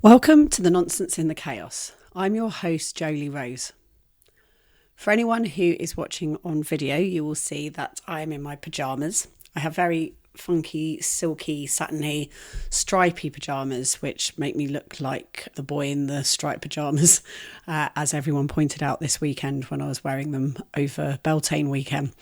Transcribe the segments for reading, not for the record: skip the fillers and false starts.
Welcome to the Nonsense in the Chaos. I'm your host, Jolie Rose. For anyone who is watching on video, you will see that I am in my pyjamas. I have very funky, silky, satiny, stripy pyjamas, which make me look like the boy in the striped pyjamas, as everyone pointed out this weekend when I was wearing them over Beltane weekend.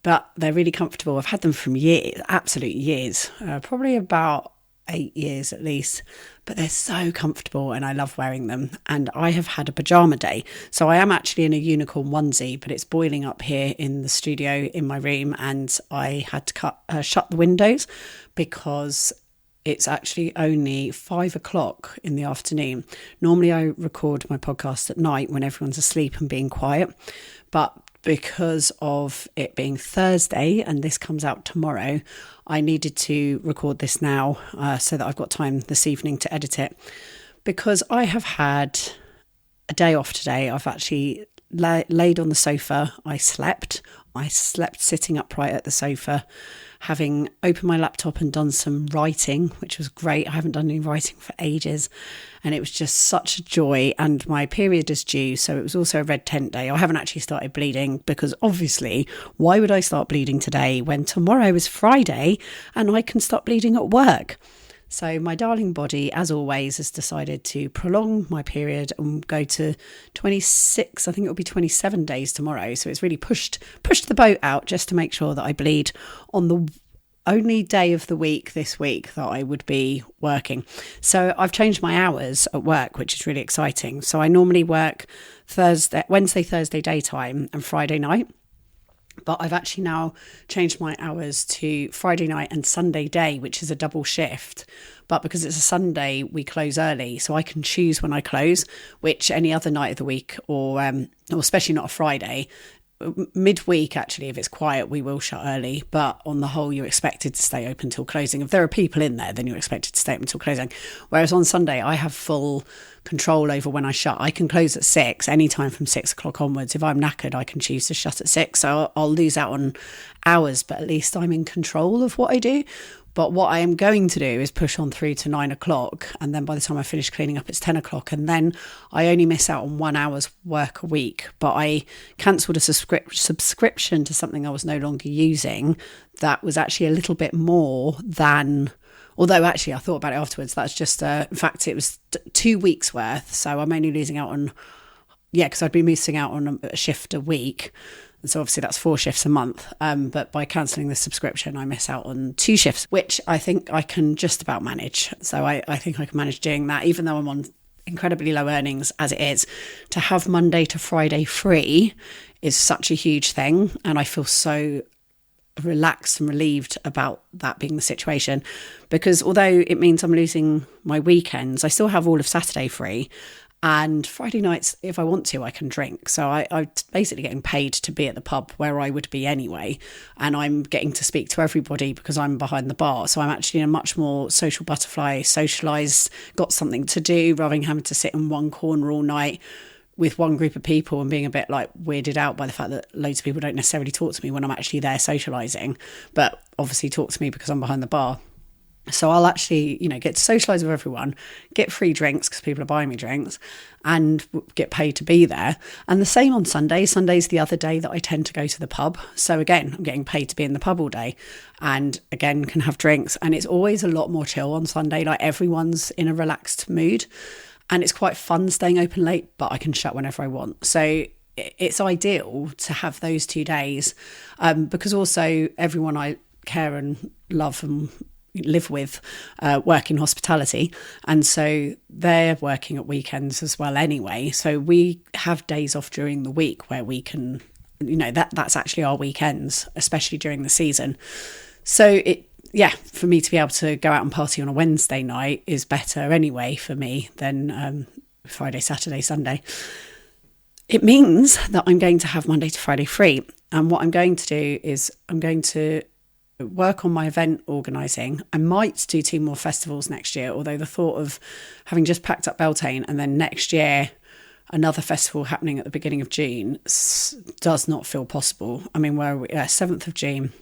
But they're really comfortable. I've had them from years, absolute years, probably about 8 years at least, but they're so comfortable and I love wearing them. And I have had a pajama day, so I am actually in a unicorn onesie, but it's boiling up here in the studio in my room, and I had to shut the windows because it's actually only 5 o'clock in the afternoon. Normally I record my podcast at night when everyone's asleep and being quiet, but because of it being Thursday and this comes out tomorrow, I needed to record this now so that I've got time this evening to edit it. Because I have had a day off today, I've actually laid on the sofa. I slept sitting upright at the sofa, having opened my laptop and done some writing, which was great. I haven't done any writing for ages, and it was just such a joy. And my period is due, so it was also a red tent day. I haven't actually started bleeding because obviously, why would I start bleeding today when tomorrow is Friday and I can start bleeding at work? So my darling body, as always, has decided to prolong my period and go to 26, I think it'll be 27 days tomorrow. So it's really pushed the boat out just to make sure that I bleed on the only day of the week this week that I would be working. So I've changed my hours at work, which is really exciting. So I normally work Wednesday, Thursday daytime and Friday night. But I've actually now changed my hours to Friday night and Sunday day, which is a double shift. But because it's a Sunday, we close early. So I can choose when I close, which any other night of the week or especially not a Friday. Midweek, actually, if it's quiet, we will shut early. But on the whole, you're expected to stay open till closing. If there are people in there, then you're expected to stay open till closing. Whereas on Sunday, I have full control over when I shut. I can close at 6, anytime from 6 o'clock onwards. If I'm knackered, I can choose to shut at 6. So I'll lose out on hours, but at least I'm in control of what I do. But what I am going to do is push on through to 9 o'clock. And then by the time I finish cleaning up, it's 10 o'clock. And then I only miss out on 1 hour's work a week. But I cancelled a subscription to something I was no longer using that was actually a little bit more than... Although actually I thought about it afterwards. That's just, in fact, it was 2 weeks worth. So I'm only losing out on... Yeah, because I'd be missing out on a shift a week. And so obviously that's 4 shifts a month. But by cancelling the subscription, I miss out on 2 shifts, which I think I can just about manage. So I think I can manage doing that, even though I'm on incredibly low earnings as it is. To have Monday to Friday free is such a huge thing. And I feel so relaxed and relieved about that being the situation, because although it means I'm losing my weekends, I still have all of Saturday free. And Friday nights, if I want to, I can drink. So I'm basically getting paid to be at the pub where I would be anyway. And I'm getting to speak to everybody because I'm behind the bar. So I'm actually a much more social butterfly, socialised, got something to do rather than having to sit in one corner all night with one group of people and being a bit like weirded out by the fact that loads of people don't necessarily talk to me when I'm actually there socialising, but obviously talk to me because I'm behind the bar. So I'll actually, get to socialise with everyone, get free drinks because people are buying me drinks, and get paid to be there. And the same on Sunday. Sunday's the other day that I tend to go to the pub. So again, I'm getting paid to be in the pub all day, and again, can have drinks. And it's always a lot more chill on Sunday. Like everyone's in a relaxed mood, and it's quite fun staying open late, but I can shut whenever I want. So it's ideal to have those 2 days, because also everyone I care and love and live with work in hospitality, and so they're working at weekends as well anyway, so we have days off during the week where we can, that's actually our weekends, especially during the season. So for me to be able to go out and party on a Wednesday night is better anyway for me than Friday, Saturday, Sunday. It means that I'm going to have Monday to Friday free, and what I'm going to do is I'm going to work on my event organising. I might do 2 more festivals next year, although the thought of having just packed up Beltane and then next year another festival happening at the beginning of June does not feel possible. I mean, where are we? 7th of June.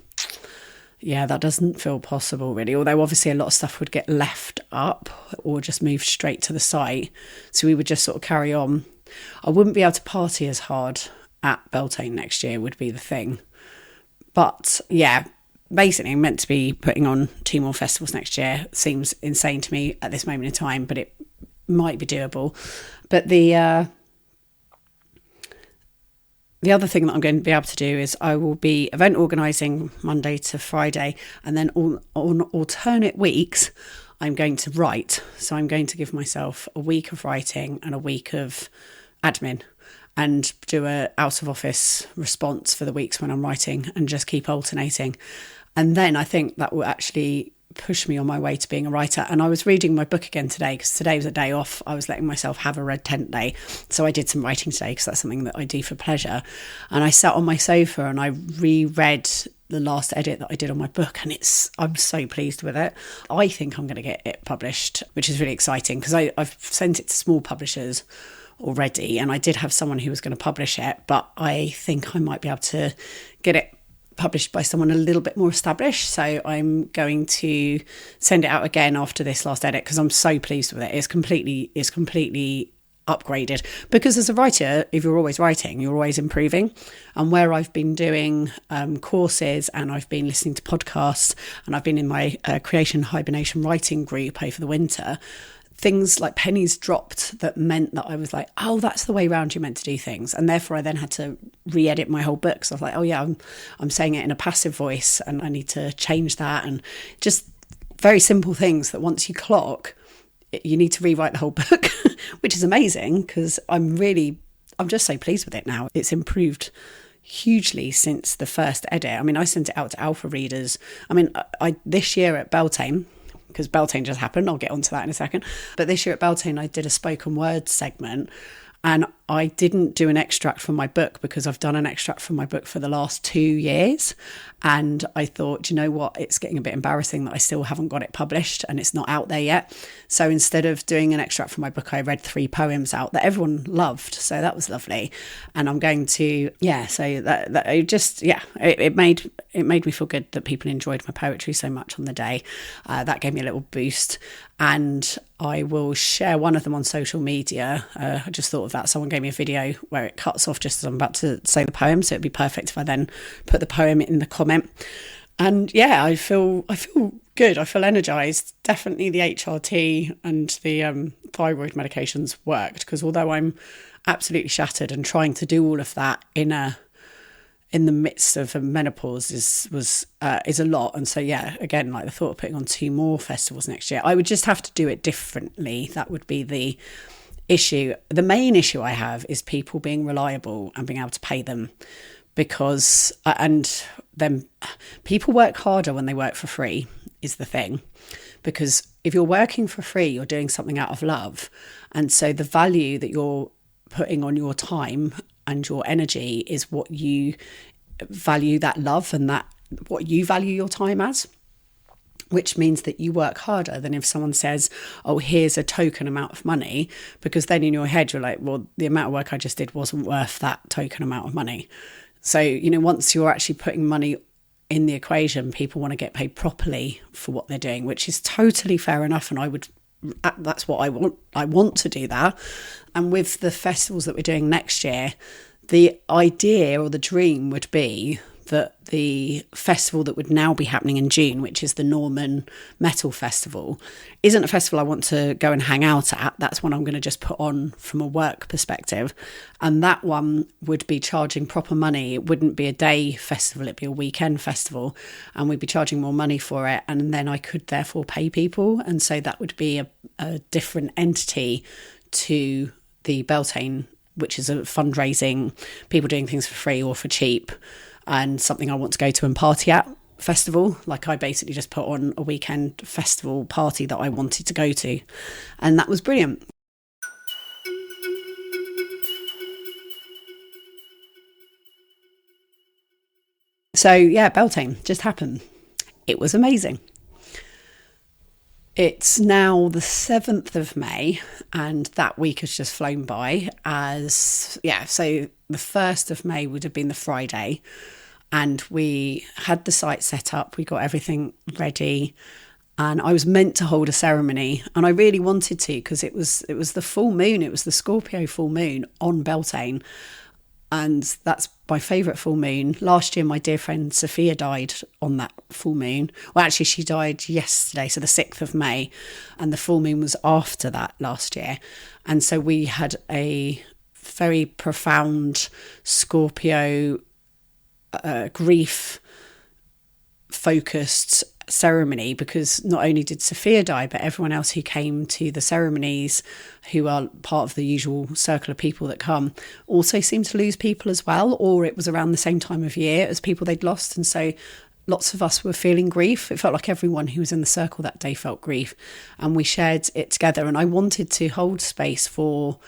Yeah, that doesn't feel possible really, although obviously a lot of stuff would get left up or just moved straight to the site. So we would just sort of carry on. I wouldn't be able to party as hard at Beltane next year would be the thing. But yeah, basically I'm meant to be putting on 2 more festivals next year. Seems insane to me at this moment in time, but it might be doable. But the other thing that I'm going to be able to do is I will be event organising Monday to Friday, and then on alternate weeks I'm going to write. So I'm going to give myself a week of writing and a week of admin, and do a out of office response for the weeks when I'm writing, and just keep alternating. And then I think that will actually push me on my way to being a writer. And I was reading my book again today, because today was a day off. I was letting myself have a red tent day. So I did some writing today, because that's something that I do for pleasure. And I sat on my sofa and I reread the last edit that I did on my book, and I'm so pleased with it. I think I'm going to get it published, which is really exciting, because I've sent it to small publishers already, and I did have someone who was going to publish it, but I think I might be able to get it published by someone a little bit more established. So I'm going to send it out again after this last edit, because I'm so pleased with it. It's completely upgraded, because as a writer, if you're always writing, you're always improving. And where I've been doing courses, and I've been listening to podcasts, and I've been in my creation hibernation writing group over the winter, things like pennies dropped that meant that I was like, oh, that's the way around you're meant to do things. And therefore I then had to re-edit my whole book. So I was like, oh yeah, I'm saying it in a passive voice, and I need to change that. And just very simple things that once you clock, you need to rewrite the whole book, which is amazing, because I'm just so pleased with it now. It's improved hugely since the first edit. I mean, I sent it out to alpha readers. I mean, I this year at Beltane, because Beltane just happened, I'll get onto that in a second. But this year at Beltane, I did a spoken word segment, and I didn't do an extract from my book, because I've done an extract from my book for the last 2 years. And I thought, do you know what? It's getting a bit embarrassing that I still haven't got it published and it's not out there yet. So instead of doing an extract from my book, I read 3 poems out that everyone loved. So that was lovely. And I'm going to, so that it just, it made me feel good that people enjoyed my poetry so much on the day. That gave me a little boost. And I will share one of them on social media. I just thought of that. Someone gave me a video where it cuts off just as I'm about to say the poem. So it'd be perfect if I then put the poem in the comment. And I feel good. I feel energized. Definitely the HRT and the thyroid medications worked, because although I'm absolutely shattered, and trying to do all of that in the midst of a menopause is a lot. And so again, like the thought of putting on 2 more festivals next year, I would just have to do it differently. That would be the issue. The main issue I have is people being reliable and being able to pay them, because and then people work harder when they work for free is the thing. Because if you're working for free, you're doing something out of love, and so the value that you're putting on your time and your energy is what you value, that love, and that what you value your time as, which means that you work harder than if someone says, oh, here's a token amount of money, because then in your head you're like, well, the amount of work I just did wasn't worth that token amount of money. So, once you're actually putting money in the equation, people want to get paid properly for what they're doing, which is totally fair enough. And that's what I want. I want to do that. And with the festivals that we're doing next year, the idea or the dream would be that the festival that would now be happening in June, which is the Norman Metal Festival, isn't a festival I want to go and hang out at. That's one I'm going to just put on from a work perspective. And that one would be charging proper money. It wouldn't be a day festival, it'd be a weekend festival, and we'd be charging more money for it. And then I could therefore pay people. And so that would be a different entity to the Beltane, which is a fundraising, people doing things for free or for cheap, and something I want to go to and party at festival. Like I basically just put on a weekend festival party that I wanted to go to, and that was brilliant. So Beltane just happened. It was amazing. It's now the 7th of May, and that week has just flown by so the 1st of May would have been the Friday. and we had the site set up, we got everything ready, and I was meant to hold a ceremony, and I really wanted to, because it was the full moon, it was the Scorpio full moon on Beltane, and that's my favourite full moon. Last year, my dear friend Sophia died on that full moon. Well, actually, she died yesterday, so the 6th of May, and the full moon was after that last year. And so we had a very profound Scorpio grief focused ceremony, because not only did Sophia die, but everyone else who came to the ceremonies, who are part of the usual circle of people that come, also seemed to lose people as well, or it was around the same time of year as people they'd lost. And so lots of us were feeling grief. It felt like everyone who was in the circle that day felt grief, and we shared it together. And I wanted to hold space for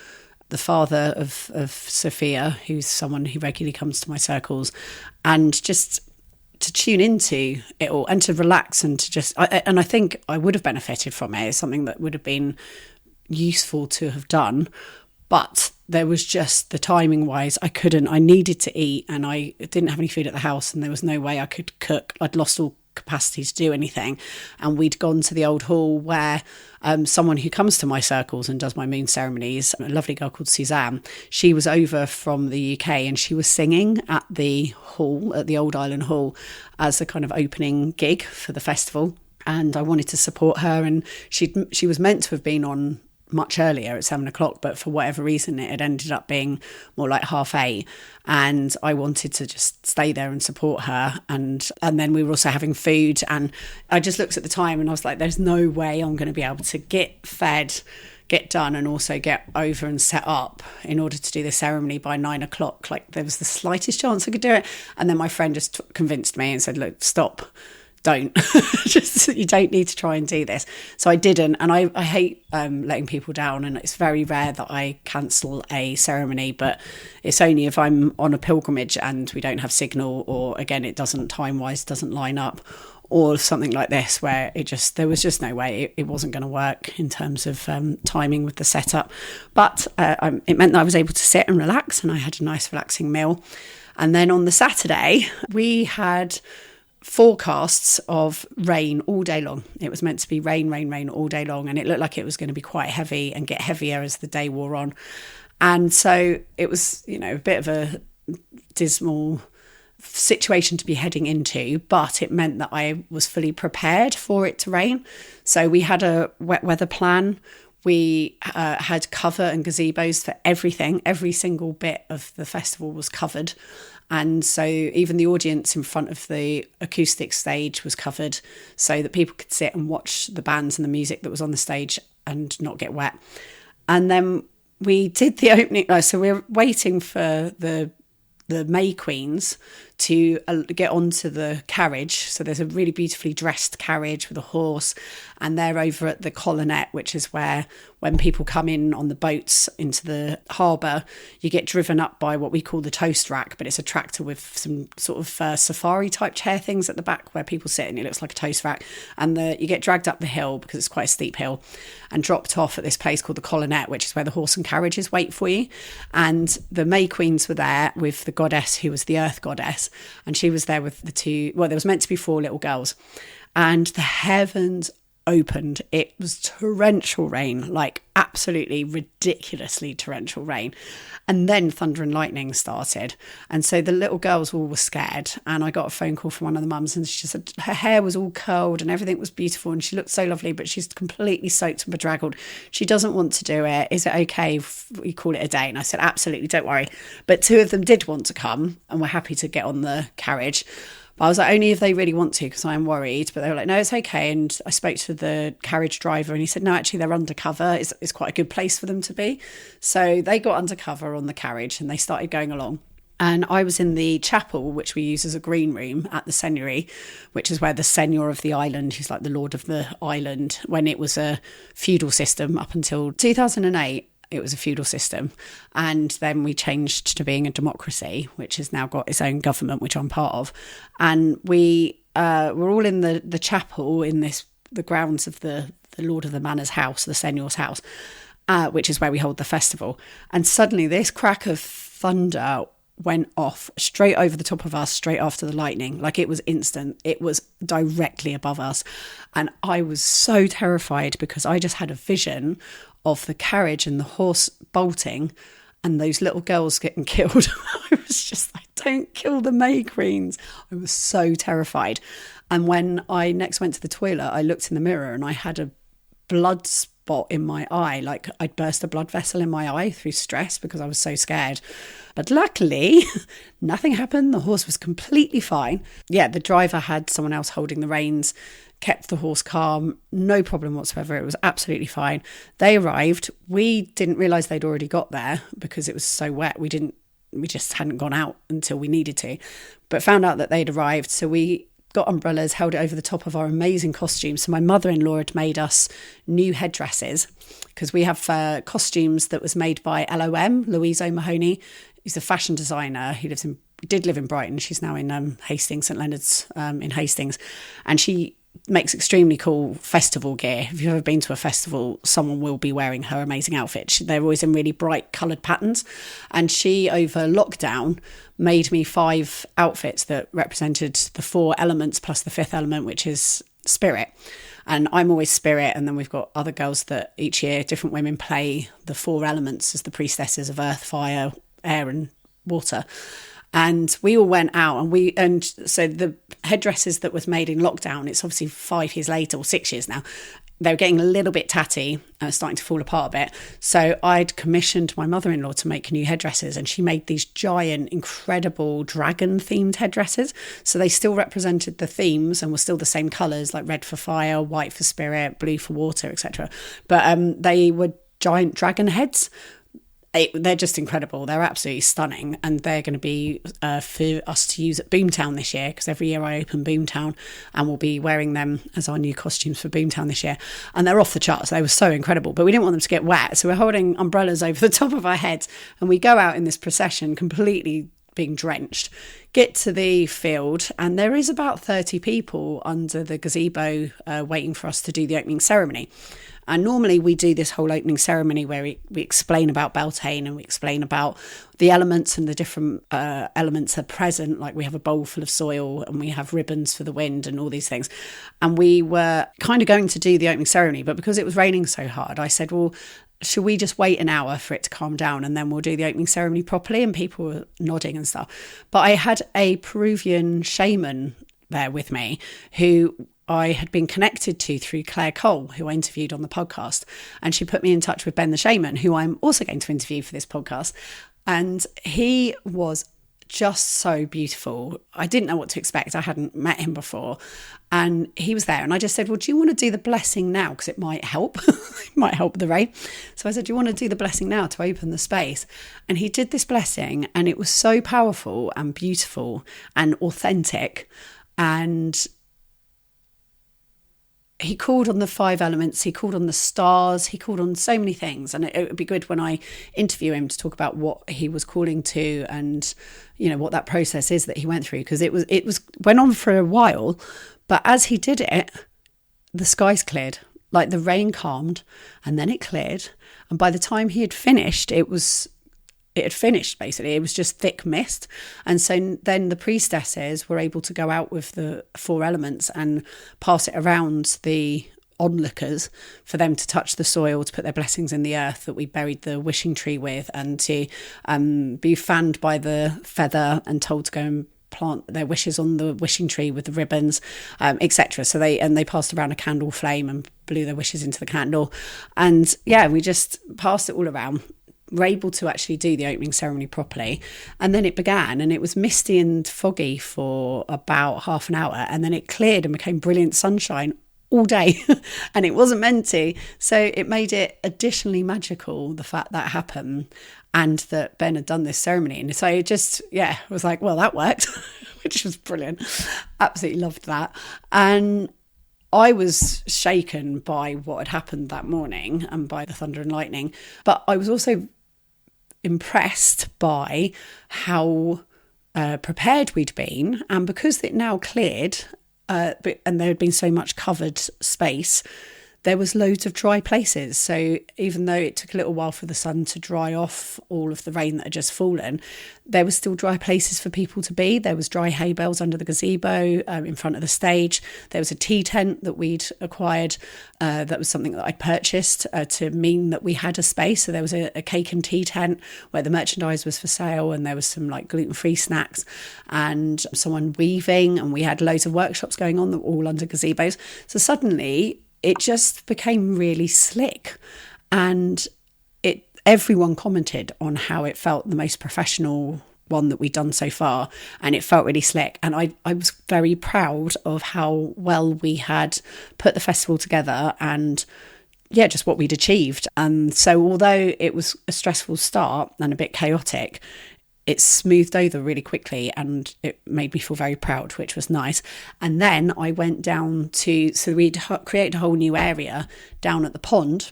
the father of Sophia, who's someone who regularly comes to my circles, and just to tune into it all and to relax, and to just, I think I would have benefited from it. It's something that would have been useful to have done, but there was just, the timing wise, I needed to eat, and I didn't have any food at the house, and there was no way I could cook. I'd lost all capacity to do anything, and we'd gone to the old hall where someone who comes to my circles and does my moon ceremonies, a lovely girl called Suzanne, she was over from the UK, and she was singing at the hall, at the Old Island Hall, as a kind of opening gig for the festival, and I wanted to support her. And she was meant to have been on much earlier at 7:00, but for whatever reason it had ended up being more like 8:30, and I wanted to just stay there and support her. And then we were also having food, and I just looked at the time and I was like, there's no way I'm going to be able to get fed, get done, and also get over and set up in order to do the ceremony by 9:00. Like, there was the slightest chance I could do it. And then my friend just convinced me and said, look, stop, don't. Just, you don't need to try and do this. So I didn't, and I hate letting people down, and it's very rare that I cancel a ceremony, but it's only if I'm on a pilgrimage and we don't have signal, or again it doesn't, time wise doesn't line up, or something like this where there was just no way it wasn't going to work in terms of timing with the setup. But it meant that I was able to sit and relax, and I had a nice relaxing meal. And then on the Saturday we had forecasts of rain all day long. It was meant to be rain all day long, and it looked like it was going to be quite heavy and get heavier as the day wore on. And so it was, a bit of a dismal situation to be heading into, but it meant that I was fully prepared for it to rain. So we had a wet weather plan. We had cover and gazebos for everything. Every single bit of the festival was covered. And so even the audience in front of the acoustic stage was covered, so that people could sit and watch the bands and the music that was on the stage and not get wet. And then we did the opening. So we were waiting for the May Queens to get onto the carriage. So there's a really beautifully dressed carriage with a horse, and they're over at the colonnette, which is where, when people come in on the boats into the harbour, you get driven up by what we call the toast rack, but it's a tractor with some sort of safari type chair things at the back where people sit, and it looks like a toast rack. And you get dragged up the hill, because it's quite a steep hill, and dropped off at this place called the colonnette, which is where the horse and carriages wait for you. And the May Queens were there with the goddess, who was the earth goddess, and she was there with the two, well, there was meant to be 4 little girls, and the heavens opened. It was torrential rain, like absolutely ridiculously torrential rain, and then thunder and lightning started. And so the little girls all were scared, and I got a phone call from one of the mums, and she said her hair was all curled and everything was beautiful and she looked so lovely, but she's completely soaked and bedraggled. She doesn't want to do it. Is it okay if we call it a day? And I said, absolutely, don't worry. But 2 of them did want to come and were happy to get on the carriage. I was like, only if they really want to, because I'm worried. But they were like, no, it's okay. And I spoke to the carriage driver, and he said, no, actually, they're undercover. It's quite a good place for them to be. So they got undercover on the carriage, and they started going along. And I was in the chapel, which we use as a green room at the seigneury, which is where the seigneur of the island, who's like the lord of the island, when it was a feudal system up until 2008, it was a feudal system, and then we changed to being a democracy, which has now got its own government, which I'm part of. And we were all in the chapel in the grounds of the Lord of the Manor's house, the seigneur's house, which is where we hold the festival. And suddenly this crack of thunder went off straight over the top of us, straight after the lightning. Like, it was instant. It was directly above us. And I was so terrified because I just had a vision of the carriage and the horse bolting and those little girls getting killed. I was just like, don't kill the May Queens. I was so terrified. And when I next went to the toilet, I looked in the mirror and I had a blood spot in my eye. Like, I'd burst a blood vessel in my eye through stress because I was so scared. But luckily, nothing happened. The horse was completely fine. Yeah, the driver had someone else holding the reins, kept the horse calm, no problem whatsoever. It was absolutely fine. They arrived. We didn't realise they'd already got there because it was so wet. We just hadn't gone out until we needed to, but found out that they'd arrived. So we got umbrellas, held it over the top of our amazing costumes. So my mother-in-law had made us new headdresses because we have costumes that was made by LOM, Louise O'Mahony. He's a fashion designer who did live in Brighton. She's now in Hastings, St Leonard's in Hastings. And she makes extremely cool festival gear. If you've ever been to a festival, someone will be wearing her amazing outfit. They're always in really bright coloured patterns. And she, over lockdown, made me 5 outfits that represented the 4 elements plus the 5th element, which is spirit. And I'm always spirit. And then we've got other girls that each year, different women play the 4 elements as the priestesses of earth, fire, air and water. And we all went out and so the headdresses that was made in lockdown, it's obviously 5 years later or 6 years now, they were getting a little bit tatty and starting to fall apart a bit. So I'd commissioned my mother-in-law to make new headdresses, and she made these giant, incredible dragon-themed headdresses. So they still represented the themes and were still the same colours, like red for fire, white for spirit, blue for water, etc. But they were giant dragon heads. They're just incredible. They're absolutely stunning, and they're going to be for us to use at Boomtown this year, because every year I open Boomtown and we'll be wearing them as our new costumes for Boomtown this year. And they're off the charts. They were so incredible, but we didn't want them to get wet, so we're holding umbrellas over the top of our heads, and we go out in this procession completely being drenched, get to the field, and there is about 30 people under the gazebo waiting for us to do the opening ceremony. And normally we do this whole opening ceremony where we explain about Beltane and we explain about the elements, and the different elements are present. Like, we have a bowl full of soil and we have ribbons for the wind and all these things. And we were kind of going to do the opening ceremony, but because it was raining so hard, I said, well, should we just wait an hour for it to calm down and then we'll do the opening ceremony properly? And people were nodding and stuff. But I had a Peruvian shaman there with me who I had been connected to through Claire Cole, who I interviewed on the podcast. And she put me in touch with Ben the shaman, who I'm also going to interview for this podcast. And he was just so beautiful. I didn't know what to expect. I hadn't met him before. And he was there. And I just said, well, do you want to do the blessing now? Because it might help. It might help the rain. So I said, do you want to do the blessing now to open the space? And he did this blessing, and it was so powerful and beautiful and authentic. And he called on the 5 elements, he called on the stars, he called on so many things. And it would be good when I interview him to talk about what he was calling to, and, you know, what that process is that he went through, because it went on for a while. But as he did it, the skies cleared, like the rain calmed, and then it cleared. And by the time he had finished, it had finished, basically. It was just thick mist. And so then the priestesses were able to go out with the 4 elements and pass it around the onlookers for them to touch the soil, to put their blessings in the earth that we buried the wishing tree with, and to be fanned by the feather and told to go and plant their wishes on the wishing tree with the ribbons, etc. So they passed around a candle flame and blew their wishes into the candle. And yeah, we just passed it all around. Were able to actually do the opening ceremony properly. And then it began, and it was misty and foggy for about half an hour, and then it cleared and became brilliant sunshine all day. And it wasn't meant to. So it made it additionally magical, the fact that happened, and that Ben had done this ceremony. And so it just, was like, well, that worked, which was brilliant. Absolutely loved that. And I was shaken by what had happened that morning and by the thunder and lightning, but I was also impressed by how prepared we'd been. And because it now cleared, and there had been so much covered space, there was loads of dry places. So even though it took a little while for the sun to dry off all of the rain that had just fallen, there was still dry places for people to be. There was dry hay bales under the gazebo in front of the stage. There was a tea tent that we'd acquired. That was something that I purchased to mean that we had a space. So there was a cake and tea tent where the merchandise was for sale, and there was some like gluten-free snacks and someone weaving, and we had loads of workshops going on that were all under gazebos. So suddenly it just became really slick, and everyone commented on how it felt the most professional one that we'd done so far, and it felt really slick. And I was very proud of how well we had put the festival together, and just what we'd achieved. And so although it was a stressful start and a bit chaotic, it smoothed over really quickly, and it made me feel very proud, which was nice. And then I went down so we'd created a whole new area down at the pond.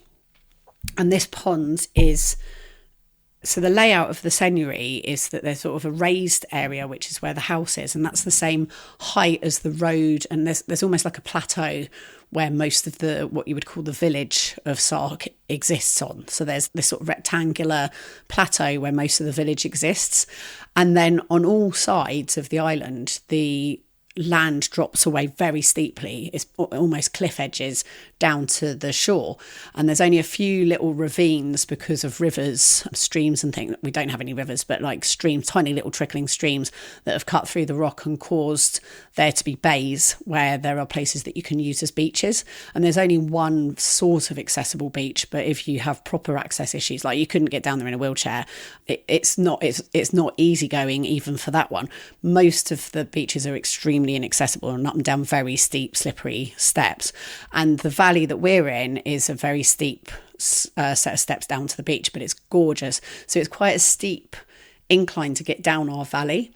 And this pond so the layout of the seigneury is that there's sort of a raised area, which is where the house is, and that's the same height as the road. And there's almost like a plateau where most of what you would call the village of Sark exists on. So there's this sort of rectangular plateau where most of the village exists. And then on all sides of the island, the land drops away very steeply. It's almost cliff edges down to the shore, and there's only a few little ravines because of rivers, streams and things. We don't have any rivers, but like streams, tiny little trickling streams that have cut through the rock and caused there to be bays where there are places that you can use as beaches. And there's only one sort of accessible beach, but if you have proper access issues, like you couldn't get down there in a wheelchair, it's not easy going even for that one. Most of the beaches are extremely inaccessible and up and down very steep, slippery steps. And the valley that we're in is a very steep set of steps down to the beach, but it's gorgeous. So it's quite a steep incline to get down our valley.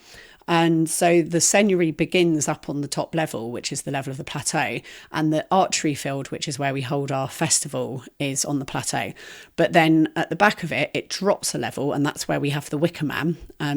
And so the seigneury begins up on the top level, which is the level of the plateau, and the archery field, which is where we hold our festival, is on the plateau. But then at the back of it, it drops a level, and that's where we have the Wickerman,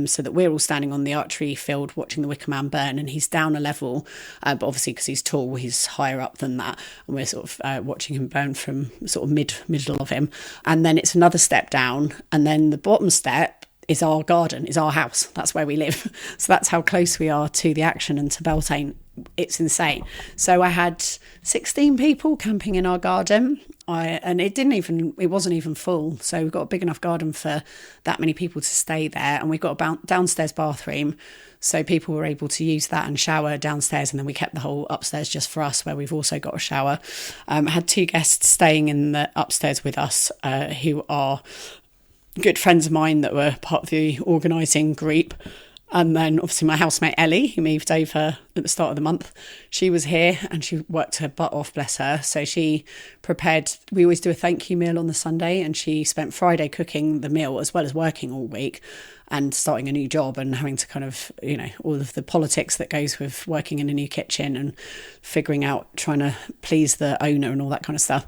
so that we're all standing on the archery field watching the Wickerman burn, and he's down a level, but obviously because he's tall, he's higher up than that, and we're sort of watching him burn from sort of middle of him. And then it's another step down, and then the bottom step is our garden, is our house. That's where we live. So that's how close we are to the action and to Beltane. It's insane. So I had 16 people camping in our garden, and it wasn't even full. So we've got a big enough garden for that many people to stay there, and we've got a downstairs bathroom, so people were able to use that and shower downstairs, and then we kept the whole upstairs just for us, where we've also got a shower. Had 2 guests staying in the upstairs with us who are good friends of mine that were part of the organising group. And then obviously my housemate Ellie, who moved over at the start of the month, she was here and she worked her butt off, bless her. So she prepared, we always do a thank you meal on the Sunday, and she spent Friday cooking the meal as well as working all week and starting a new job and having to kind of, all of the politics that goes with working in a new kitchen and figuring out, trying to please the owner and all that kind of stuff.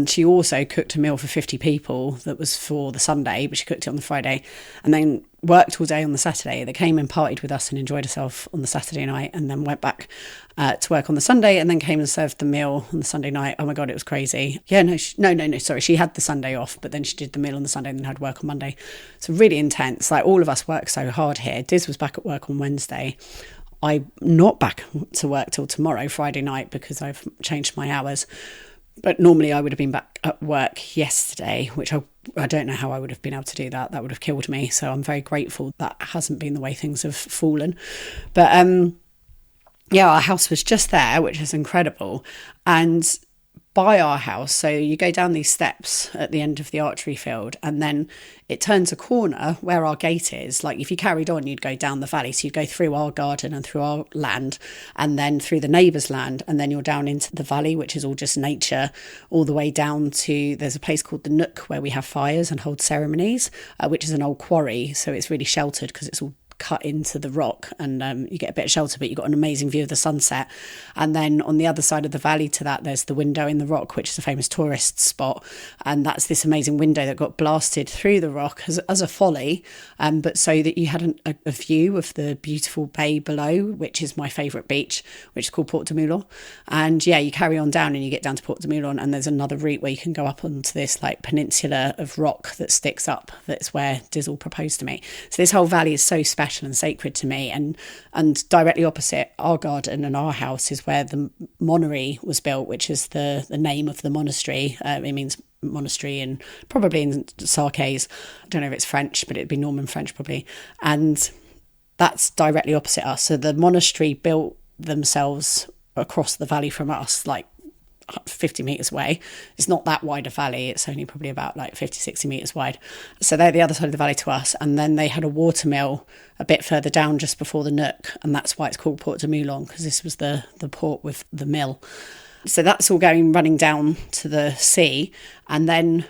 She also cooked a meal for 50 people that was for the Sunday, but she cooked it on the Friday, and then worked all day on the Saturday. They came and partied with us and enjoyed herself on the Saturday night, and then went back to work on the Sunday, and then came and served the meal on the Sunday night. Oh my God, it was crazy. Sorry. She had the Sunday off, but then she did the meal on the Sunday and then had work on Monday. So really intense. Like, all of us work so hard here. Diz was back at work on Wednesday. I'm not back to work till tomorrow, Friday night, because I've changed my hours. But normally I would have been back at work yesterday, which I don't know how I would have been able to do that. That would have killed me. So I'm very grateful that hasn't been the way things have fallen. But our house was just there, which is incredible. And by our house, so you go down these steps at the end of the archery field, and then it turns a corner where our gate is. Like, if you carried on, you'd go down the valley. So you'd go through our garden and through our land, and then through the neighbour's land, and then you're down into the valley, which is all just nature, all the way down to, there's a place called the Nook where we have fires and hold ceremonies, which is an old quarry. So it's really sheltered because it's all cut into the rock, and you get a bit of shelter, but you've got an amazing view of the sunset. And then on the other side of the valley to that, there's the window in the rock, which is a famous tourist spot. And that's this amazing window that got blasted through the rock as a folly, but so that you had a view of the beautiful bay below, which is my favourite beach, which is called Port de Moulin. And yeah, you carry on down and you get down to Port de Moulin, and there's another route where you can go up onto this like peninsula of rock that sticks up. That's where Dizzle proposed to me. So this whole valley is so special and sacred to me. And directly opposite our garden and our house is where the monastery was built, which is the name of the monastery. It means monastery, and probably in Sarkese. I don't know if it's French, but it'd be Norman French probably. And that's directly opposite us. So the monastery built themselves across the valley from us, like 50 metres away. It's not that wide a valley. It's only probably about like 50, 60 metres wide. So they're the other side of the valley to us. And then they had a water mill a bit further down just before the Nook. And that's why it's called Port de Moulin, because this was the port with the mill. So that's all running down to the sea. And then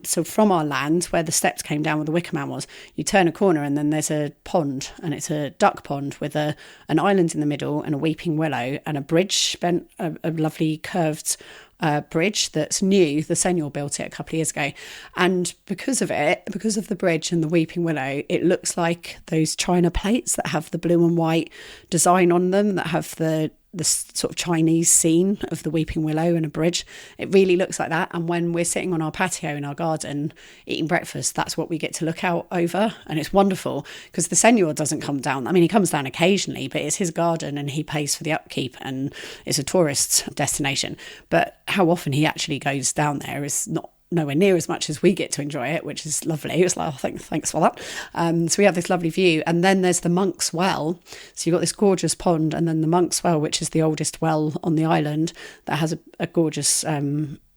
so from our land where the steps came down where the Wickerman was, you turn a corner and then there's a pond, and it's a duck pond with an island in the middle and a weeping willow and a bridge, a lovely curved bridge that's new. The senior built it a couple of years ago, and because of the bridge and the weeping willow, it looks like those china plates that have the blue and white design on them, that have the sort of Chinese scene of the weeping willow and a bridge. It really looks like that. And when we're sitting on our patio in our garden eating breakfast, that's what we get to look out over. And it's wonderful because the senior doesn't come down. I mean, he comes down occasionally, but it's his garden and he pays for the upkeep, and it's a tourist destination. But how often he actually goes down there is nowhere near as much as we get to enjoy it, which is lovely. It's like, oh, thanks for that. So we have this lovely view, and then there's the Monk's Well. So you've got this gorgeous pond, and then the Monk's Well, which is the oldest well on the island, that has a gorgeous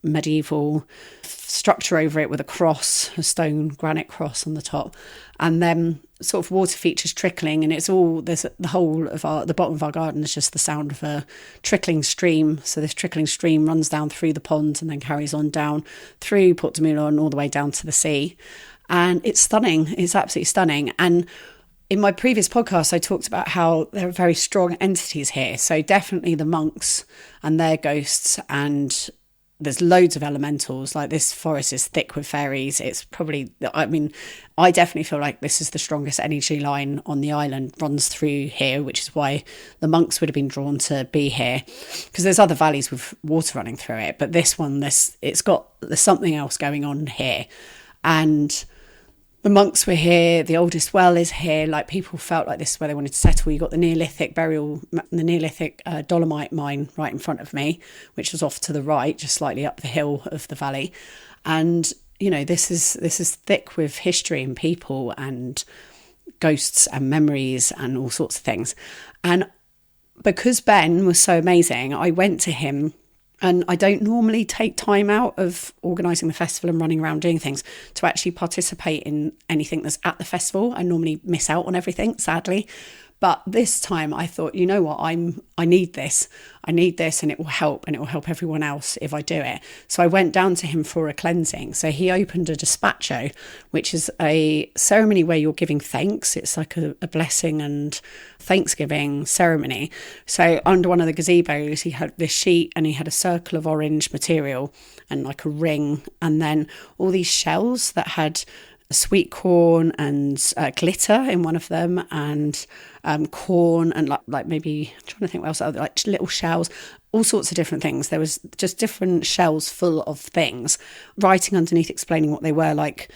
medieval structure over it with a cross, a stone granite cross on the top, and then sort of water features trickling, and there's the whole of the bottom of our garden is just the sound of a trickling stream. So this trickling stream runs down through the pond and then carries on down through Port de Moulin all the way down to the sea, and it's stunning. It's absolutely stunning. And in my previous podcast, I talked about how there are very strong entities here. So definitely the monks and their ghosts, and there's loads of elementals. Like, this forest is thick with fairies. It's probably, I mean, I definitely feel like this is the strongest energy line on the island, runs through here, which is why the monks would have been drawn to be here, because there's other valleys with water running through it, but this one, there's something else going on here. And the monks were here, the oldest well is here. Like, people felt like this is where they wanted to settle. You got the Neolithic dolomite mine right in front of me, which was off to the right, just slightly up the hill of the valley. And, you know, this is thick with history and people and ghosts and memories and all sorts of things. And because Ben was so amazing, I went to him. And I don't normally take time out of organising the festival and running around doing things to actually participate in anything that's at the festival. I normally miss out on everything, sadly. But this time I thought, you know what, I need this. I need this, and it will help everyone else if I do it. So I went down to him for a cleansing. So he opened a despacho, which is a ceremony where you're giving thanks. It's like a blessing and Thanksgiving ceremony. So under one of the gazebos, he had this sheet, and he had a circle of orange material and like a ring, and then all these shells that had sweet corn and glitter in one of them, and corn, and like maybe, I'm trying to think what else, like little shells, all sorts of different things. There was just different shells full of things, writing underneath explaining what they were, like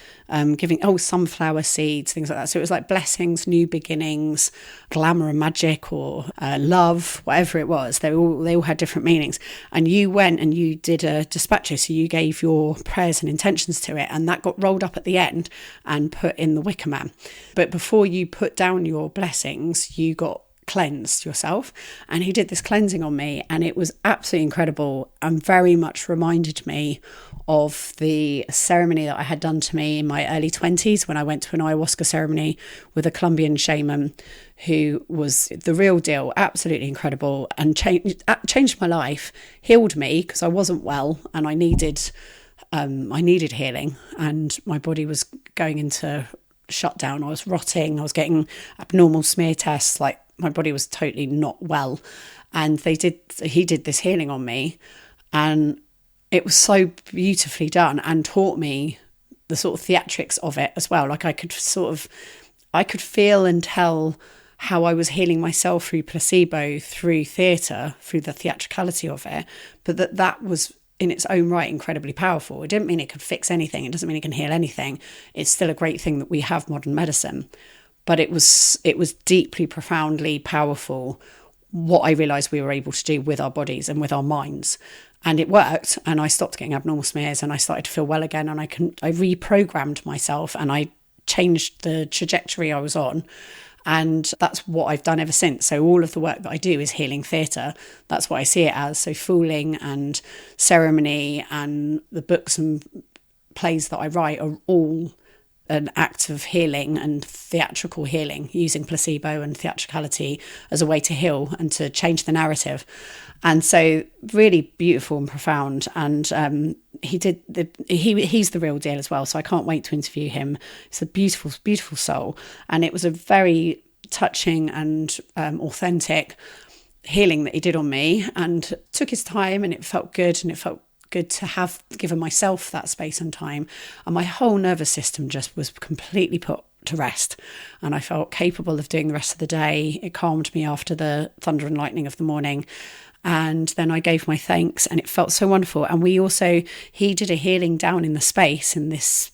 giving sunflower seeds, things like that. So it was like blessings, new beginnings, glamour and magic, or love, whatever it was. They all had different meanings. And you went and you did a despacho, so you gave your prayers and intentions to it, and that got rolled up at the end and put in the Wickerman. But before you put down your blessings, you got cleansed yourself, and he did this cleansing on me, and it was absolutely incredible, and very much reminded me of the ceremony that I had done to me in my early 20s when I went to an ayahuasca ceremony with a Colombian shaman who was the real deal, absolutely incredible, and changed my life, healed me because I wasn't well and I needed healing, and my body was going into shut down. I was rotting. I was getting abnormal smear tests. Like, my body was totally not well. And he did this healing on me, and it was so beautifully done and taught me the sort of theatrics of it as well. Like, I could feel and tell how I was healing myself through placebo, through theatre, through the theatricality of it, but that was in its own right incredibly powerful. It didn't mean it could fix anything. It doesn't mean it can heal anything. It's still a great thing that we have modern medicine, but it was deeply, profoundly powerful what I realised we were able to do with our bodies and with our minds. And it worked, and I stopped getting abnormal smears, and I started to feel well again, and I reprogrammed myself, and I changed the trajectory I was on. And that's what I've done ever since. So all of the work that I do is healing theatre. That's what I see it as. So Fooling and Ceremony and the books and plays that I write are all an act of healing and theatrical healing, using placebo and theatricality as a way to heal and to change the narrative. And so really beautiful and profound. And he's the real deal as well. So I can't wait to interview him. It's a beautiful, beautiful soul. And it was a very touching and authentic healing that he did on me, and took his time, and it felt good. And it felt good to have given myself that space and time, and my whole nervous system just was completely put to rest, and I felt capable of doing the rest of the day. It calmed me after the thunder and lightning of the morning, and then I gave my thanks, and it felt so wonderful. And he did a healing down in the space in this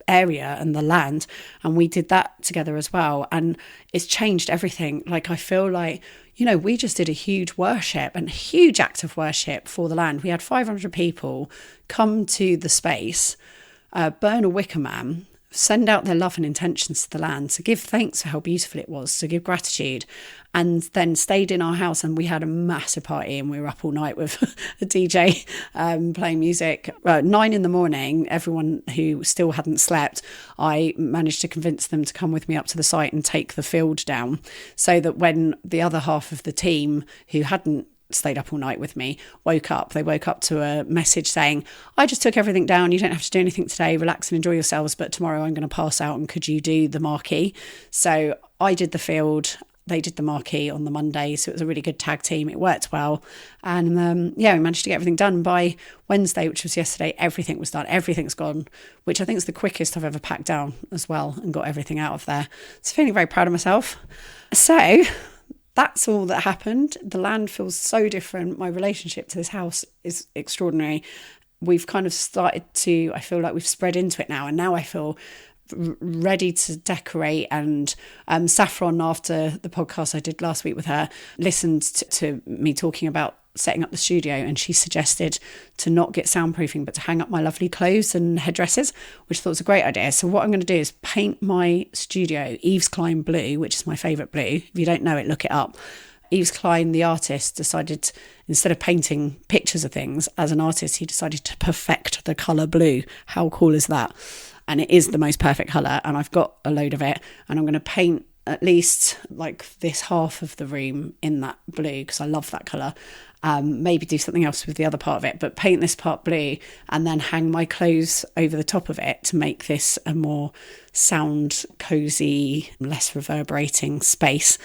area and the land, and we did that together as well, and it's changed everything. Like, I feel like, we just did a huge worship and huge act of worship for the land. We had 500 people come to the space, burn a Wickerman, send out their love and intentions to the land, to give thanks for how beautiful it was, to give gratitude, and then stayed in our house. And we had a massive party, and we were up all night with a DJ playing music. 9 a.m, everyone who still hadn't slept, I managed to convince them to come with me up to the site and take the field down, so that when the other half of the team who hadn't stayed up all night with me woke up to a message saying, I just took everything down, you don't have to do anything today, relax and enjoy yourselves, but tomorrow I'm going to pass out, and could you do the marquee? So I did the field, they did the marquee on the Monday, so it was a really good tag team. It worked well, and we managed to get everything done by Wednesday, which was yesterday. Everything was done, everything's gone, which I think is the quickest I've ever packed down as well, and got everything out of there. So feeling very proud of myself. So that's all that happened. The land feels so different. My relationship to this house is extraordinary. We've kind of I feel like we've spread into it now, and now I feel ready to decorate. And Saffron, after the podcast I did last week with her, listened to me talking about setting up the studio, and she suggested to not get soundproofing but to hang up my lovely clothes and headdresses, which I thought was a great idea. So what I'm going to do is paint my studio Yves Klein blue, which is my favourite blue. If you don't know it, look it up. Yves Klein, the artist, decided, instead of painting pictures of things, as an artist, he decided to perfect the colour blue. How cool is that? And it is the most perfect colour, and I've got a load of it, and I'm going to paint at least like this half of the room in that blue, because I love that colour. Maybe do something else with the other part of it, but paint this part blue, and then hang my clothes over the top of it to make this a more sound cosy, less reverberating space.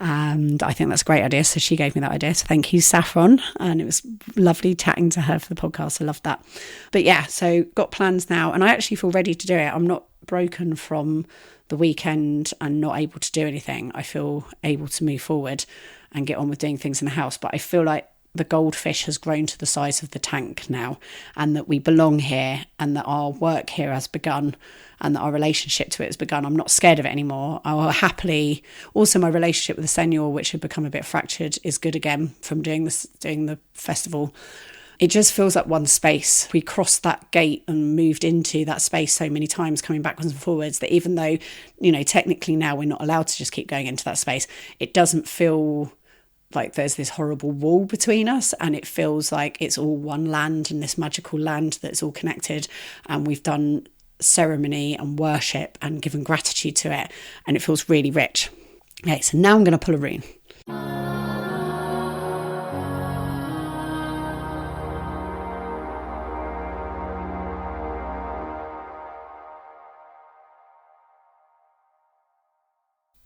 And I think that's a great idea. So she gave me that idea. So thank you, Saffron. And it was lovely chatting to her for the podcast. I loved that. But yeah, so got plans now, and I actually feel ready to do it. I'm not broken from the weekend and not able to do anything. I feel able to move forward and get on with doing things in the house. But I feel like the goldfish has grown to the size of the tank now, and that we belong here, and that our work here has begun, and that our relationship to it has begun. I'm not scared of it anymore. I will happily. Also, my relationship with the senior, which had become a bit fractured, is good again from doing the festival. It just feels like one space. We crossed that gate and moved into that space so many times, coming backwards and forwards, that even though, technically now we're not allowed to just keep going into that space, it doesn't feel like there's this horrible wall between us, and it feels like it's all one land, and this magical land that's all connected, and we've done ceremony and worship and given gratitude to it, and it feels really rich. Okay, so now I'm going to pull a rune.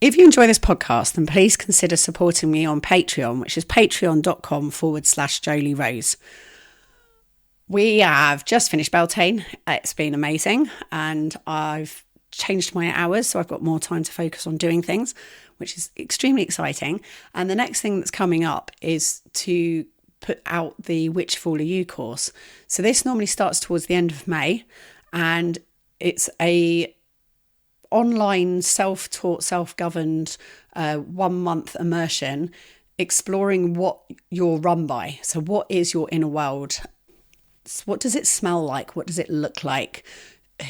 If you enjoy this podcast, then please consider supporting me on Patreon, which is patreon.com/Jolie Rose. We have just finished Beltane. It's been amazing, and I've changed my hours, so I've got more time to focus on doing things, which is extremely exciting. And the next thing that's coming up is to put out the Which Fall Are You course. So this normally starts towards the end of May, and it's a online self-taught, self-governed 1-month immersion exploring what you're run by. So what is your inner world? What does it smell like? What does it look like?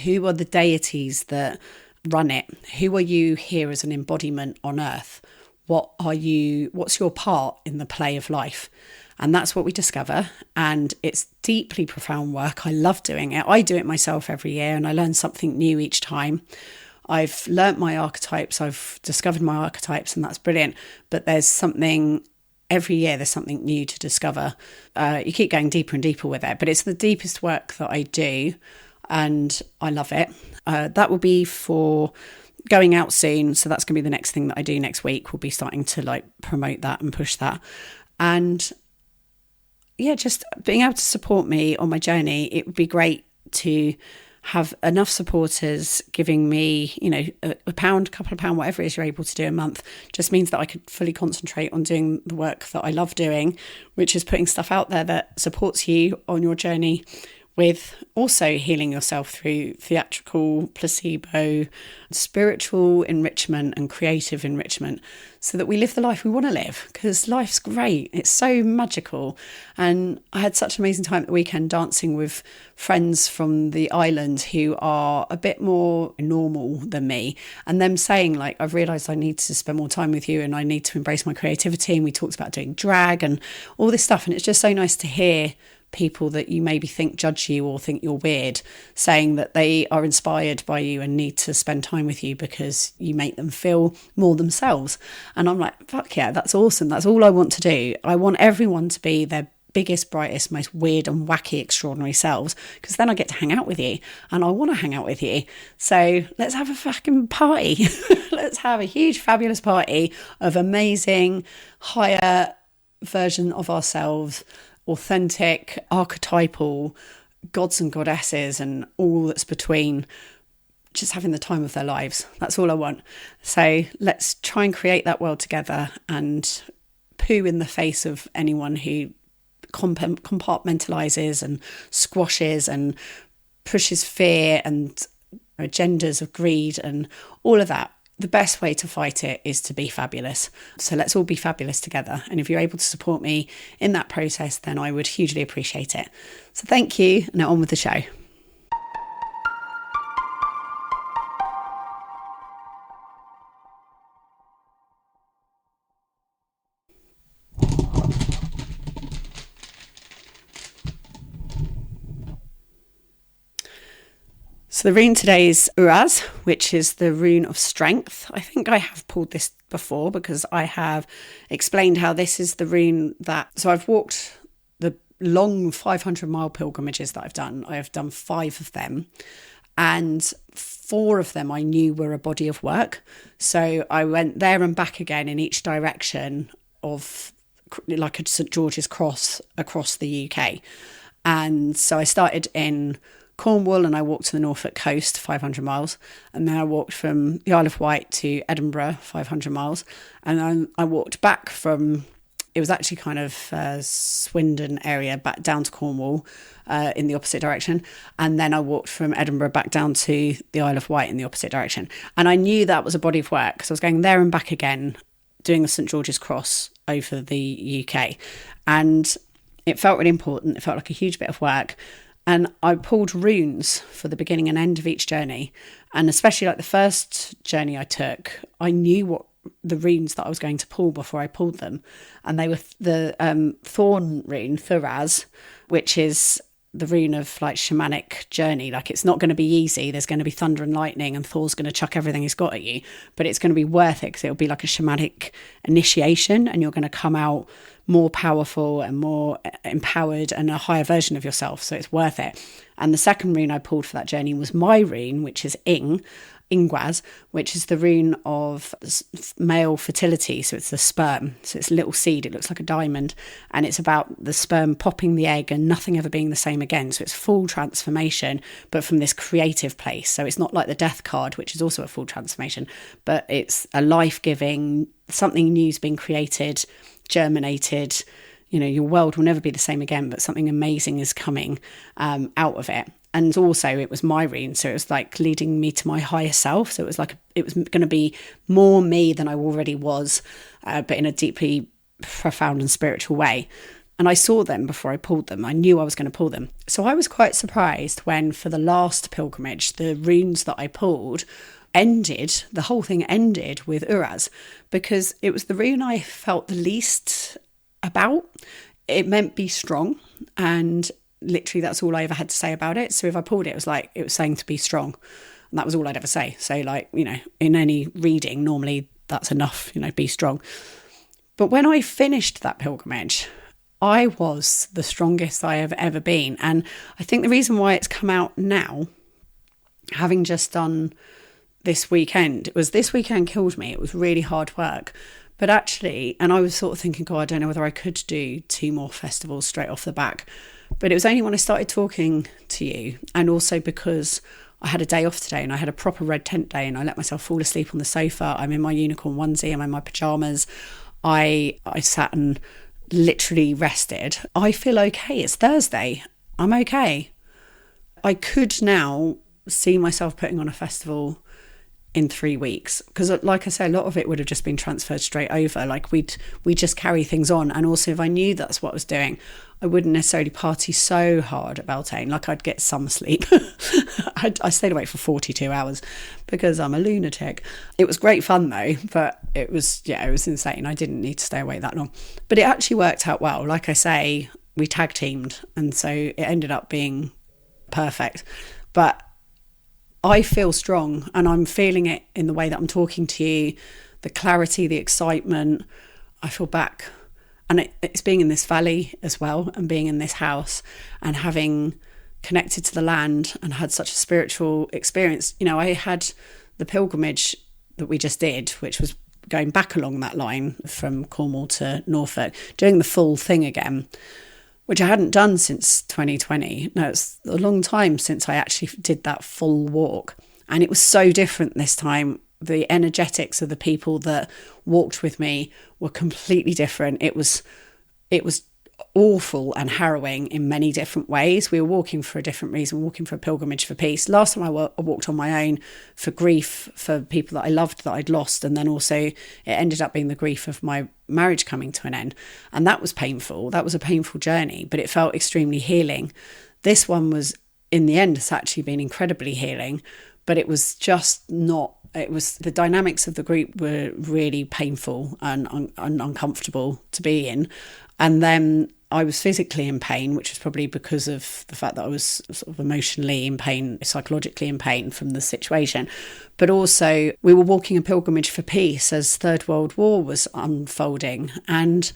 Who are the deities that run it? Who are you here as an embodiment on earth? What's your part in the play of life? And that's what we discover. And it's deeply profound work. I love doing it. I do it myself every year, and I learn something new each time. I've learnt my archetypes. I've discovered my archetypes, and that's brilliant. But there's something every year, there's something new to discover. You keep going deeper and deeper with it, but it's the deepest work that I do, and I love it. That will be for going out soon. So that's going to be the next thing that I do next week. We'll be starting to promote that and push that. And yeah, just being able to support me on my journey. It would be great to have enough supporters giving me, a pound, a couple of pounds, whatever it is you're able to do a month, just means that I could fully concentrate on doing the work that I love doing, which is putting stuff out there that supports you on your journey, with also healing yourself through theatrical, placebo, spiritual enrichment and creative enrichment, so that we live the life we want to live, because life's great. It's so magical. And I had such an amazing time at the weekend dancing with friends from the island who are a bit more normal than me, and them saying I've realised I need to spend more time with you and I need to embrace my creativity. And we talked about doing drag and all this stuff. And it's just so nice to hear people that you maybe think judge you or think you're weird saying that they are inspired by you and need to spend time with you because you make them feel more themselves. And I'm like, fuck yeah, that's awesome. That's all I want to do. I want everyone to be their biggest, brightest, most weird and wacky, extraordinary selves, because then I get to hang out with you, and I want to hang out with you. So let's have a fucking party. Let's have a huge, fabulous party of amazing, higher version of ourselves, authentic, archetypal gods and goddesses and all that's between, just having the time of their lives. That's all I want. So let's try and create that world together, and poo in the face of anyone who compartmentalizes and squashes and pushes fear and agendas of greed and all of that. The best way to fight it is to be fabulous. So let's all be fabulous together. And if you're able to support me in that process, then I would hugely appreciate it. So thank you. Now on with the show. So the rune today is Uraz, which is the rune of strength. I think I have pulled this before because I have explained how this is the rune so I've walked the long 500-mile pilgrimages that I've done. I have done 5 of them, and 4 of them I knew were a body of work. So I went there and back again in each direction of like a St George's Cross across the UK. And so I started in Cornwall and I walked to the Norfolk coast, 500 miles. And then I walked from the Isle of Wight to Edinburgh, 500 miles. And then I walked back from, it was actually kind of Swindon area, back down to Cornwall in the opposite direction. And then I walked from Edinburgh back down to the Isle of Wight in the opposite direction. And I knew that was a body of work because I was going there and back again, doing the St George's Cross over the UK. And it felt really important. It felt like a huge bit of work. And I pulled runes for the beginning and end of each journey. And especially like the first journey I took, I knew what the runes that I was going to pull before I pulled them. And they were the thorn rune, Thuraz, which is the rune of like shamanic journey. Like it's not going to be easy. There's going to be thunder and lightning and Thor's going to chuck everything he's got at you. But it's going to be worth it because it'll be like a shamanic initiation and you're going to come out more powerful and more empowered and a higher version of yourself. So it's worth it. And the second rune I pulled for that journey was my rune, which is Ing. Ingwaz, which is the rune of male fertility. So it's the sperm. So it's a little seed. It looks like a diamond. And it's about the sperm popping the egg and nothing ever being the same again. So it's full transformation, but from this creative place. So it's not like the death card, which is also a full transformation, but it's a life-giving, something new's been created, germinated. You know, your world will never be the same again, but something amazing is coming out of it. And also it was my rune, so it was like leading me to my higher self. So it was like it was going to be more me than I already was, but in a deeply profound and spiritual way. And I saw them before I pulled them. I knew I was going to pull them. So I was quite surprised when, for the last pilgrimage, the runes that I pulled ended, the whole thing ended with Uraz, because it was the rune I felt the least about. It meant be strong, and literally that's all I ever had to say about it. So if I pulled it, it was like it was saying to be strong, and that was all I'd ever say. So like, you know, in any reading normally that's enough, you know, be strong. But when I finished that pilgrimage, I was the strongest I have ever been. And I think the reason why it's come out now, having just done this weekend, it was this weekend killed me. It was really hard work. But actually, and I was sort of thinking, God, I don't know whether I could do 2 more festivals straight off the back. But it was only when I started talking to you, and also because I had a day off today and I had a proper red tent day and I let myself fall asleep on the sofa. I'm in my unicorn onesie, I'm in my pyjamas. I sat and literally rested. I feel okay. It's Thursday. I'm okay. I could now see myself putting on a festival in 3 weeks, because like I say, a lot of it would have just been transferred straight over. Like we just carry things on. And also if I knew that's what I was doing, I wouldn't necessarily party so hard at Beltane. Like I'd get some sleep. I stayed awake for 42 hours because I'm a lunatic. It was great fun though, but it was insane. I didn't need to stay awake that long, but it actually worked out well. Like I say, we tag teamed, and so it ended up being perfect. But I feel strong, and I'm feeling it in the way that I'm talking to you, the clarity, the excitement. I feel back. And it's being in this valley as well, and being in this house and having connected to the land and had such a spiritual experience. You know, I had the pilgrimage that we just did, which was going back along that line from Cornwall to Norfolk, doing the full thing again, which I hadn't done since 2020. No, it's a long time since I actually did that full walk. And it was so different this time. The energetics of the people that walked with me were completely different. It was awful and harrowing in many different ways. We were walking for a different reason, walking for a pilgrimage for peace. Last time I walked on my own for grief for people that I loved that I'd lost, and then also it ended up being the grief of my marriage coming to an end, and that was painful. That was a painful journey, but it felt extremely healing. This one was, in the end, it's actually been incredibly healing, but it was just not. It was, the dynamics of the group were really painful and uncomfortable to be in. And then I was physically in pain, which was probably because of the fact that I was sort of emotionally in pain, psychologically in pain from the situation. But also we were walking a pilgrimage for peace as Third World War was unfolding. And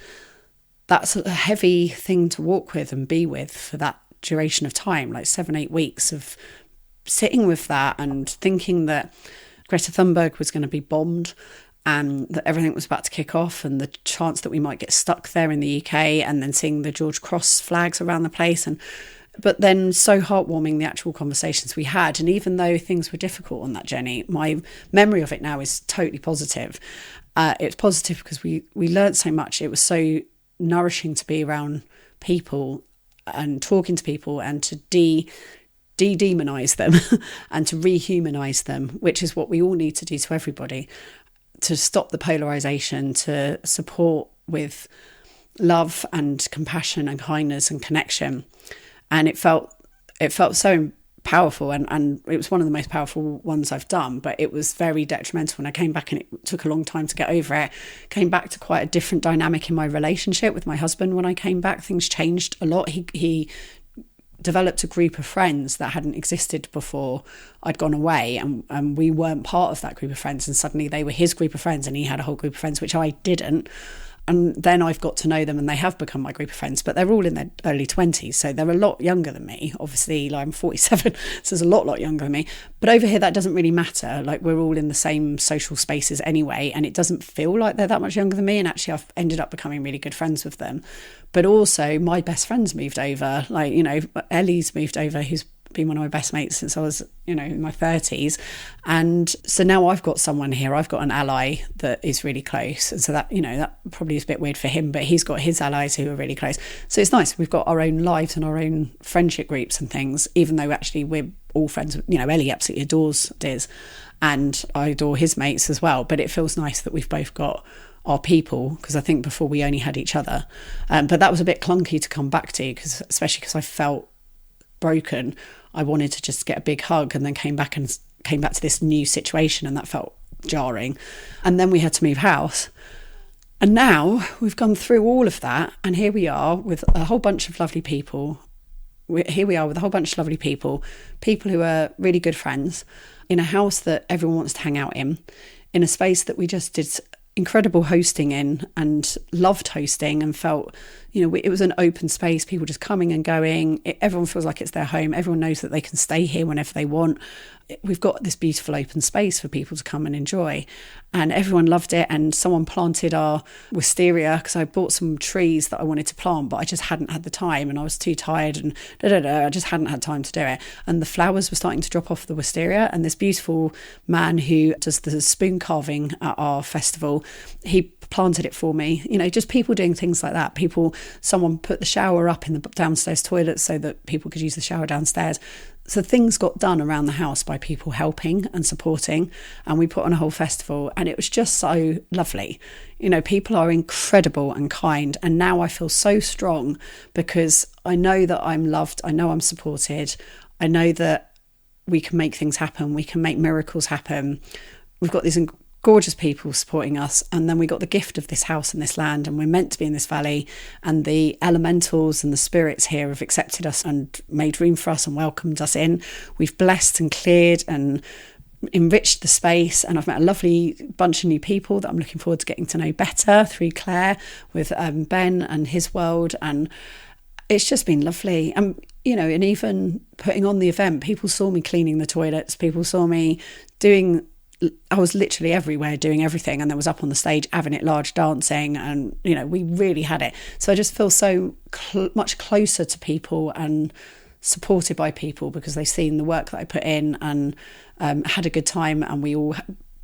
that's a heavy thing to walk with and be with for that duration of time, like 7-8 weeks of sitting with that and thinking that Greta Thunberg was going to be bombed and that everything was about to kick off, and the chance that we might get stuck there in the UK, and then seeing the George Cross flags around the place. But then so heartwarming, the actual conversations we had. And even though things were difficult on that journey, my memory of it now is totally positive. It's positive because we learned so much. It was so nourishing to be around people and talking to people and to de-demonize them and to rehumanize them, which is what we all need to do to everybody, to stop the polarization, to support with love and compassion and kindness and connection. And it felt so powerful, and it was one of the most powerful ones I've done, but it was very detrimental when I came back, and it took a long time to get over it. Came back to quite a different dynamic in my relationship with my husband. When I came back, things changed a lot. He developed a group of friends that hadn't existed before I'd gone away, and we weren't part of that group of friends, and suddenly they were his group of friends and he had a whole group of friends, which I didn't. And then I've got to know them and they have become my group of friends, but they're all in their early 20s. So they're a lot younger than me. Obviously, like I'm 47, so there's a lot younger than me. But over here, that doesn't really matter. Like we're all in the same social spaces anyway, and it doesn't feel like they're that much younger than me. And actually, I've ended up becoming really good friends with them. But also my best friend's moved over. Like, you know, Ellie's moved over, who's been one of my best mates since I was, you know, in my 30s. And so now I've got someone here, I've got an ally that is really close. And so that, you know, that probably is a bit weird for him, but he's got his allies who are really close. So it's nice. We've got our own lives and our own friendship groups and things, even though actually we're all friends. You know, Ellie absolutely adores Diz and I adore his mates as well. But it feels nice that we've both got our people, because I think before we only had each other. But that was a bit clunky to come back to, especially because I felt broken. I wanted to just get a big hug, and then came back to this new situation, and that felt jarring. And then we had to move house, and now we've gone through all of that, and here we are with a whole bunch of lovely people. People who are really good friends, in a house that everyone wants to hang out in a space that we just did incredible hosting in and loved hosting, and felt, you know, it was an open space, people just coming and going. Everyone feels like it's their home. Everyone knows that they can stay here whenever they want. We've got this beautiful open space for people to come and enjoy, and everyone loved it. And someone planted our wisteria, because I bought some trees that I wanted to plant, but I just hadn't had the time, and I was too tired, and I just hadn't had time to do it. And the flowers were starting to drop off the wisteria, and this beautiful man who does the spoon carving at our festival, he planted it for me. You know, just people doing things like that. Someone put the shower up in the downstairs toilet so that people could use the shower downstairs. So things got done around the house by people helping and supporting, and we put on a whole festival, and it was just so lovely. You know, people are incredible and kind, and now I feel so strong because I know that I'm loved, I know I'm supported, I know that we can make things happen, we can make miracles happen. We've got these gorgeous people supporting us, and then we got the gift of this house and this land, and we're meant to be in this valley, and the elementals and the spirits here have accepted us and made room for us and welcomed us in. We've blessed and cleared and enriched the space, and I've met a lovely bunch of new people that I'm looking forward to getting to know better through Claire with Ben and his world, and it's just been lovely. And you know, and even putting on the event, people saw me cleaning the toilets, people saw me I was literally everywhere doing everything, and then was up on the stage having it large, dancing, and you know, we really had it. So I just feel so much closer to people and supported by people, because they've seen the work that I put in, and had a good time, and we all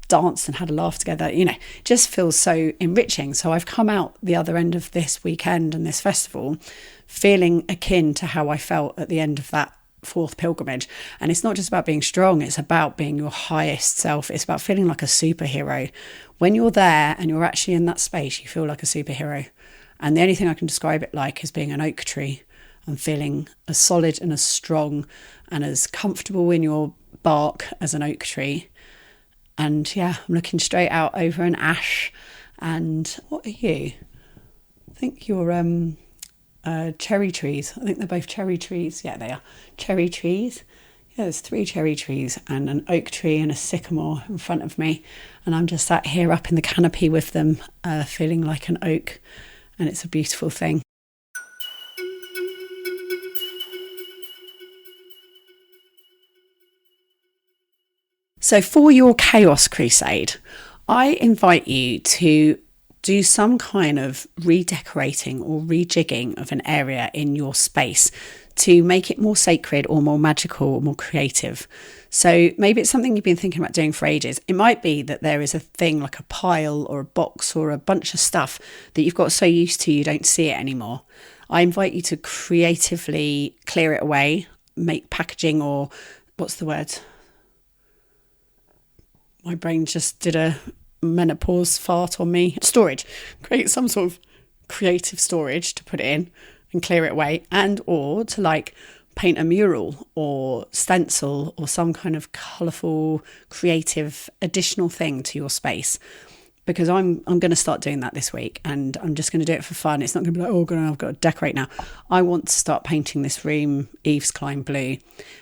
danced and had a laugh together. You know, just feels so enriching. So I've come out the other end of this weekend and this festival feeling akin to how I felt at the end of that fourth pilgrimage. And it's not just about being strong, it's about being your highest self. It's about feeling like a superhero. When you're there and you're actually in that space, you feel like a superhero. And the only thing I can describe it like is being an oak tree and feeling as solid and as strong and as comfortable in your bark as an oak tree. And yeah, I'm looking straight out over an ash. And what are you? I think you're cherry trees. I think they're both cherry trees. Yeah, they are cherry trees. Yeah, there's 3 cherry trees and an oak tree and a sycamore in front of me, and I'm just sat here up in the canopy with them, feeling like an oak, and it's a beautiful thing. So for your Chaos Crusade, I invite you to do some kind of redecorating or rejigging of an area in your space to make it more sacred or more magical or more creative. So maybe it's something you've been thinking about doing for ages. It might be that there is a thing like a pile or a box or a bunch of stuff that you've got so used to you don't see it anymore. I invite you to creatively clear it away, make packaging, or what's the word? My brain just did a menopause fart on me. Storage. Create some sort of creative storage to put it in and clear it away, and or to like paint a mural or stencil or some kind of colourful creative additional thing to your space. because I'm going to start doing that this week, and I'm just going to do it for fun. It's not going to be like, oh god, I've got to decorate now. I want to start painting this room Eve's Climb blue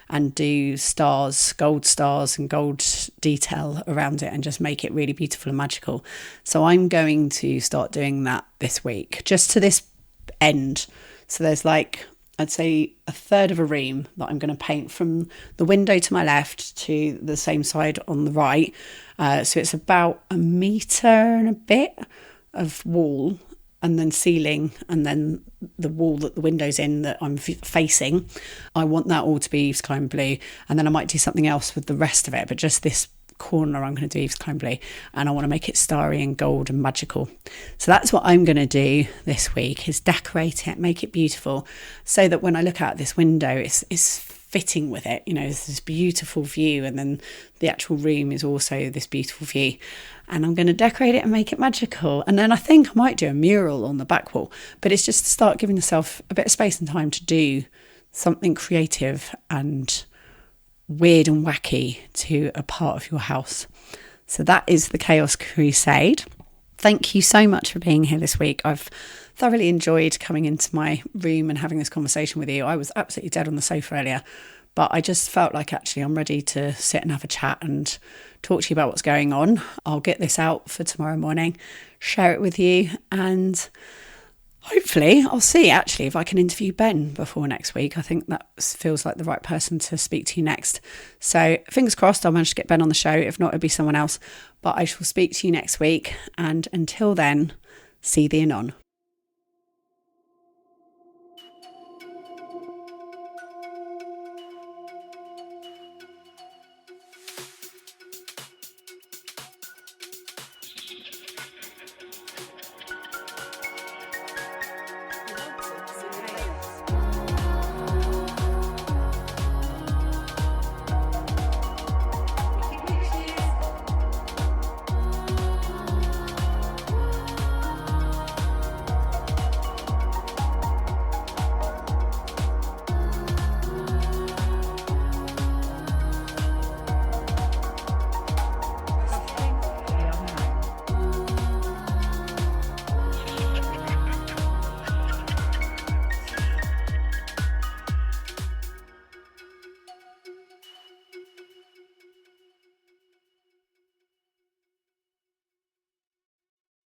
and do stars, gold stars and gold detail around it, and just make it really beautiful and magical. So I'm going to start doing that this week, just to this end. So there's like, I'd say a third of a room that I'm going to paint from the window to my left to the same side on the right. So it's about 1 metre and a bit of wall, and then ceiling, and then the wall that the window's in that I'm facing. I want that all to be Eve's Climb blue, and then I might do something else with the rest of it, but just this corner I'm going to do Eve's Climb blue, and I want to make it starry and gold and magical. So that's what I'm going to do this week, is decorate it, make it beautiful, so that when I look out this window, it's fitting with it. You know, there's this beautiful view, and then the actual room is also this beautiful view, and I'm going to decorate it and make it magical. And then I think I might do a mural on the back wall, but it's just to start giving yourself a bit of space and time to do something creative and weird and wacky to a part of your house. So that is the Chaos Crusade. Thank you so much for being here this week. I've thoroughly enjoyed coming into my room and having this conversation with you. I was absolutely dead on the sofa earlier, but I just felt like actually I'm ready to sit and have a chat and talk to you about what's going on. I'll get this out for tomorrow morning, share it with you, and hopefully I'll see actually if I can interview Ben before next week. I think that feels like the right person to speak to next. So fingers crossed I'll manage to get Ben on the show. If not, it'll be someone else. But I shall speak to you next week. And until then, see thee anon.